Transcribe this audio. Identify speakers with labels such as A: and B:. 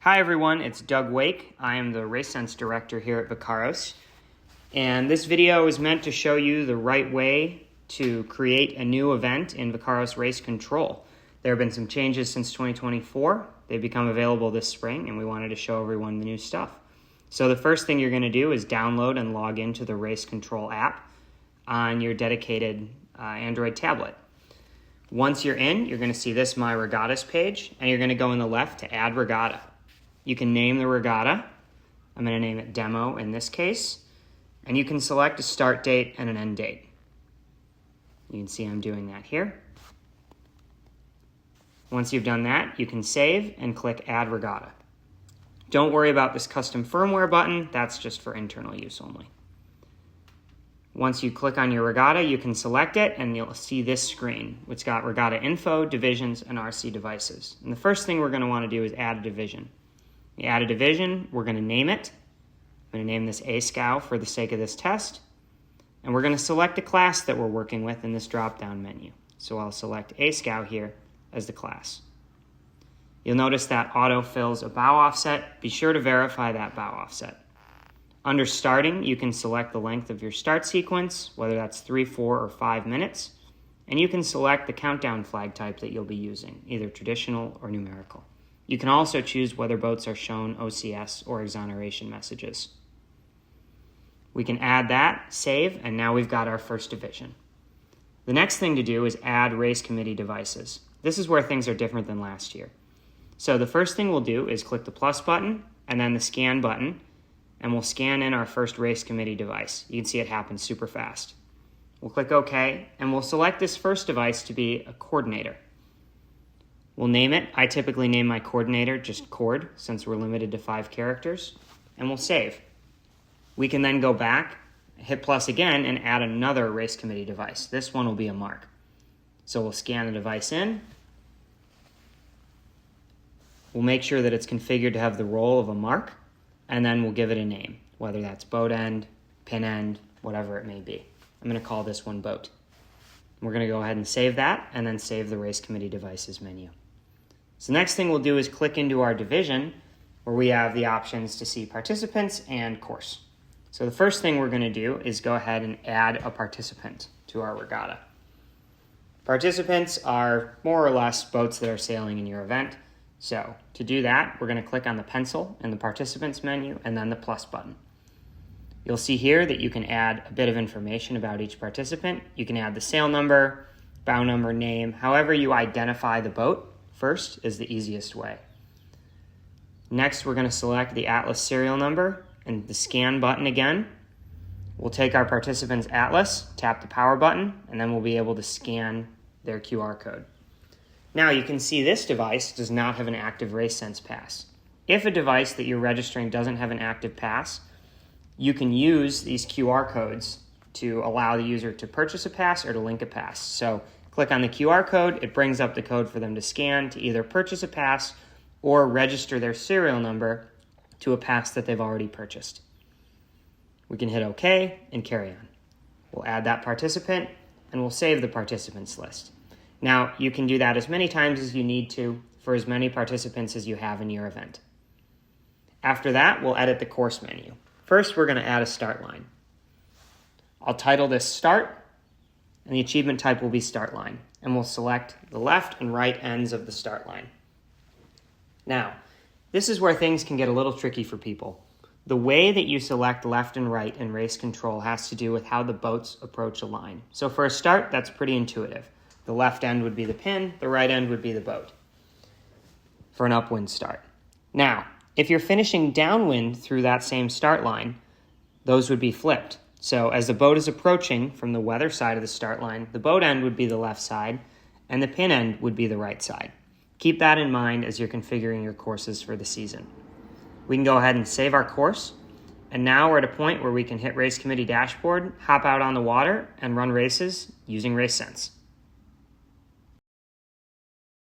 A: Hi everyone, it's Doug Wake. I am the RaceSense Director here at Vakaros. And this video is meant to show you the right way to create a new event in Vakaros Race Control. There have been some changes since 2024. They've become available this spring and we wanted to show everyone the new stuff. So the first thing you're going to do is download and log into the Race Control app on your dedicated Android tablet. Once you're in, you're going to see this My Regattas page and you're going to go on the left to Add Regatta. You can name the regatta. I'm going to name it Demo in this case. And you can select a start date and an end date. You can see I'm doing that here. Once you've done that, you can save and click Add Regatta. Don't worry about this custom firmware button. That's just for internal use only. Once you click on your regatta, you can select it and you'll see this screen, which got regatta info, divisions, and RC devices. And the first thing we're going to want to do is add a division. You add a division, we're going to name it. I'm going to name this A-Scow for the sake of this test. And we're going to select the class that we're working with in this drop-down menu. So I'll select A-Scow here as the class. You'll notice that auto fills a bow offset. Be sure to verify that bow offset. Under starting, you can select the length of your start sequence, whether that's 3, 4, or 5 minutes. And you can select the countdown flag type that you'll be using, either traditional or numerical. You can also choose whether boats are shown OCS or exoneration messages. We can add that, save, and now we've got our first division. The next thing to do is add race committee devices. This is where things are different than last year. So the first thing we'll do is click the plus button and then the scan button, and we'll scan in our first race committee device. You can see it happen super fast. We'll click OK, and we'll select this first device to be a coordinator. We'll name it. I typically name my coordinator just Cord, since we're limited to 5 characters, and we'll save. We can then go back, hit plus again, and add another race committee device. This one will be a mark. So we'll scan the device in. We'll make sure that it's configured to have the role of a mark, and then we'll give it a name, whether that's boat end, pin end, whatever it may be. I'm going to call this one boat. We're going to go ahead and save that, and then save the race committee devices menu. So the next thing we'll do is click into our division, where we have the options to see participants and course. So the first thing we're going to do is go ahead and add a participant to our regatta. Participants are more or less boats that are sailing in your event. So to do that, we're going to click on the pencil in the participants menu and then the plus button. You'll see here that you can add a bit of information about each participant. You can add the sail number, bow number, name, however you identify the boat first is the easiest way. Next, we're going to select the Atlas serial number and the scan button again. We'll take our participant's Atlas, tap the power button, and then we'll be able to scan their QR code. Now you can see this device does not have an active RaceSense pass. If a device that you're registering doesn't have an active pass, you can use these QR codes to allow the user to purchase a pass or to link a pass. So click on the QR code, it brings up the code for them to scan to either purchase a pass or register their serial number to a pass that they've already purchased. We can hit OK and carry on. We'll add that participant and we'll save the participants list. Now you can do that as many times as you need to for as many participants as you have in your event. After that, we'll edit the course menu. First, we're going to add a start line. I'll title this Start, and the achievement type will be Start Line, and we'll select the left and right ends of the start line. Now, this is where things can get a little tricky for people. The way that you select left and right in race control has to do with how the boats approach a line. So for a start, that's pretty intuitive. The left end would be the pin, the right end would be the boat for an upwind start. Now, if you're finishing downwind through that same start line, those would be flipped. So as the boat is approaching from the weather side of the start line, the boat end would be the left side and the pin end would be the right side. Keep that in mind as you're configuring your courses for the season. We can go ahead and save our course. And now we're at a point where we can hit Race Committee Dashboard, hop out on the water, and run races using RaceSense.